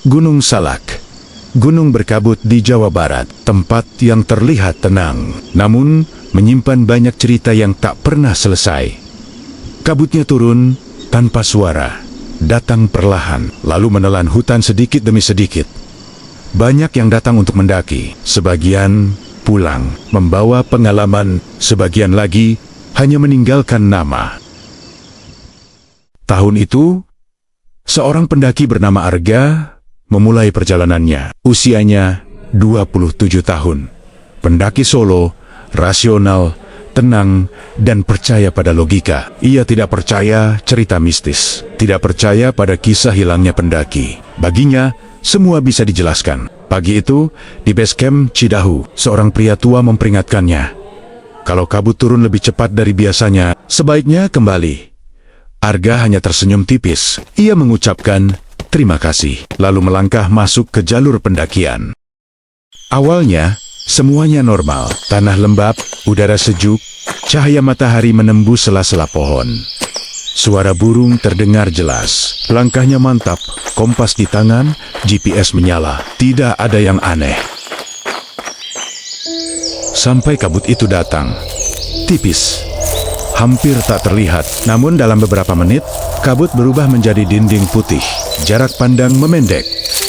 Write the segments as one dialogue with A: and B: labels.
A: Gunung Salak. Gunung berkabut di Jawa Barat, tempat yang terlihat tenang, namun menyimpan banyak cerita yang tak pernah selesai. Kabutnya turun tanpa suara, datang perlahan, lalu menelan hutan sedikit demi sedikit. Banyak yang datang untuk mendaki, sebagian pulang, membawa pengalaman, sebagian lagi hanya meninggalkan nama. Tahun itu, seorang pendaki bernama Arga memulai perjalanannya. Usianya 27 tahun. Pendaki solo, rasional, tenang, dan percaya pada logika. Ia tidak percaya cerita mistis, tidak percaya pada kisah hilangnya pendaki. Baginya, semua bisa dijelaskan. Pagi itu, di base camp Cidahu, seorang pria tua memperingatkannya. Kalau kabut turun lebih cepat dari biasanya, sebaiknya kembali. Arga hanya tersenyum tipis. Ia mengucapkan terima kasih, lalu melangkah masuk ke jalur pendakian. Awalnya, semuanya normal. Tanah lembab, udara sejuk, cahaya matahari menembus sela-sela pohon. Suara burung terdengar jelas. Langkahnya mantap, kompas di tangan, GPS menyala. Tidak ada yang aneh. Sampai kabut itu datang. Tipis, hampir tak terlihat. Namun dalam beberapa menit, kabut berubah menjadi dinding putih. Jarak pandang memendek.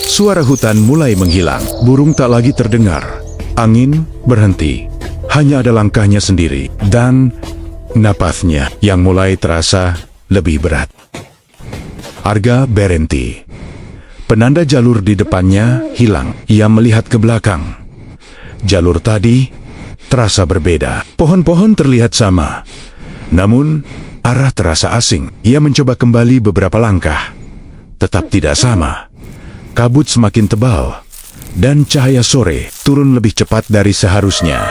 A: Suara hutan mulai menghilang. Burung tak lagi terdengar. Angin berhenti. Hanya ada langkahnya sendiri. Dan napasnya yang mulai terasa lebih berat. Arga berhenti. Penanda jalur di depannya hilang. Ia melihat ke belakang. Jalur tadi terasa berbeda. Pohon-pohon terlihat sama. Namun, arah terasa asing. Ia mencoba kembali beberapa langkah. Tetap tidak sama. Kabut semakin tebal. Dan cahaya sore turun lebih cepat dari seharusnya.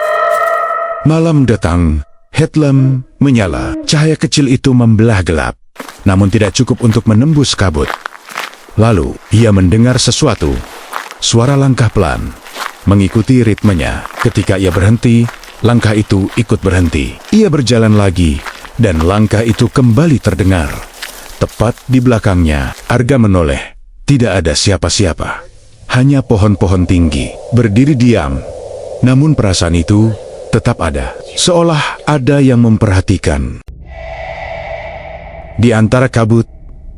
A: Malam datang. Headlamp menyala. Cahaya kecil itu membelah gelap. Namun tidak cukup untuk menembus kabut. Lalu, ia mendengar sesuatu. Suara langkah pelan. Mengikuti ritmenya. Ketika ia berhenti, langkah itu ikut berhenti. Ia berjalan lagi, dan langkah itu kembali terdengar. Tepat di belakangnya, Arga menoleh. Tidak ada siapa-siapa. Hanya pohon-pohon tinggi, berdiri diam. Namun perasaan itu tetap ada. Seolah ada yang memperhatikan. Di antara kabut,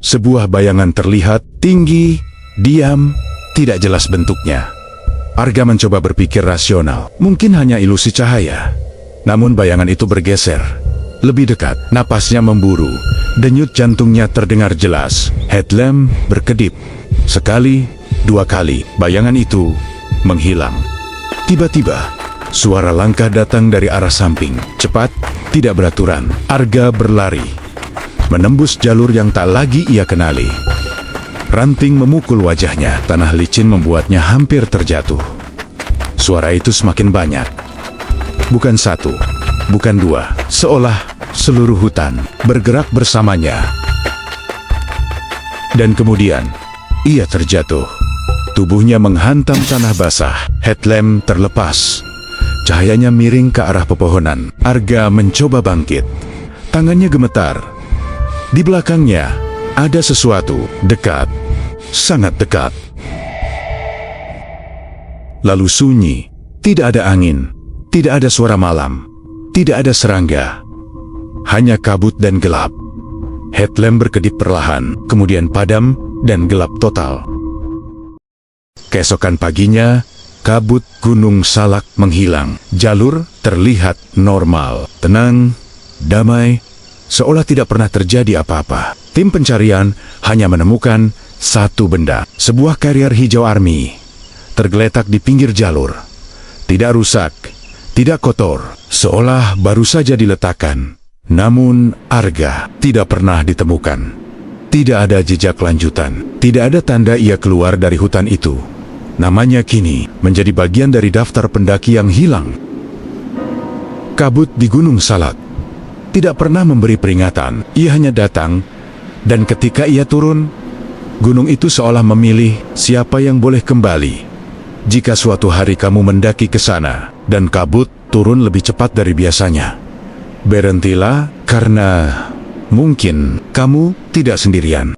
A: sebuah bayangan terlihat tinggi, diam, tidak jelas bentuknya. Arga mencoba berpikir rasional. Mungkin hanya ilusi cahaya. Namun bayangan itu bergeser. Lebih dekat, napasnya memburu. Denyut jantungnya terdengar jelas. Headlamp berkedip. Sekali, dua kali, bayangan itu menghilang. Tiba-tiba, suara langkah datang dari arah samping. Cepat, tidak beraturan. Arga berlari. Menembus jalur yang tak lagi ia kenali. Ranting memukul wajahnya. Tanah licin membuatnya hampir terjatuh. Suara itu semakin banyak. Bukan satu, bukan dua. Seolah seluruh hutan bergerak bersamanya. Dan kemudian, ia terjatuh. Tubuhnya menghantam tanah basah. Headlamp terlepas. Cahayanya miring ke arah pepohonan. Arga mencoba bangkit. Tangannya gemetar. Di belakangnya, ada sesuatu dekat. Sangat dekat. Lalu sunyi. Tidak ada angin. Tidak ada suara malam. Tidak ada serangga. Hanya kabut dan gelap. Headlamp berkedip perlahan, kemudian padam dan gelap total. Keesokan paginya, kabut Gunung Salak menghilang. Jalur terlihat normal, tenang, damai, seolah tidak pernah terjadi apa-apa. Tim pencarian hanya menemukan satu benda, sebuah carrier hijau army, tergeletak di pinggir jalur. Tidak rusak, tidak kotor, seolah baru saja diletakkan. Namun, Arga tidak pernah ditemukan. Tidak ada jejak lanjutan. Tidak ada tanda ia keluar dari hutan itu. Namanya kini menjadi bagian dari daftar pendaki yang hilang. Kabut di Gunung Salak tidak pernah memberi peringatan. Ia hanya datang, dan ketika ia turun, gunung itu seolah memilih siapa yang boleh kembali. Jika suatu hari kamu mendaki ke sana, dan kabut turun lebih cepat dari biasanya, berhentilah, karena mungkin kamu tidak sendirian.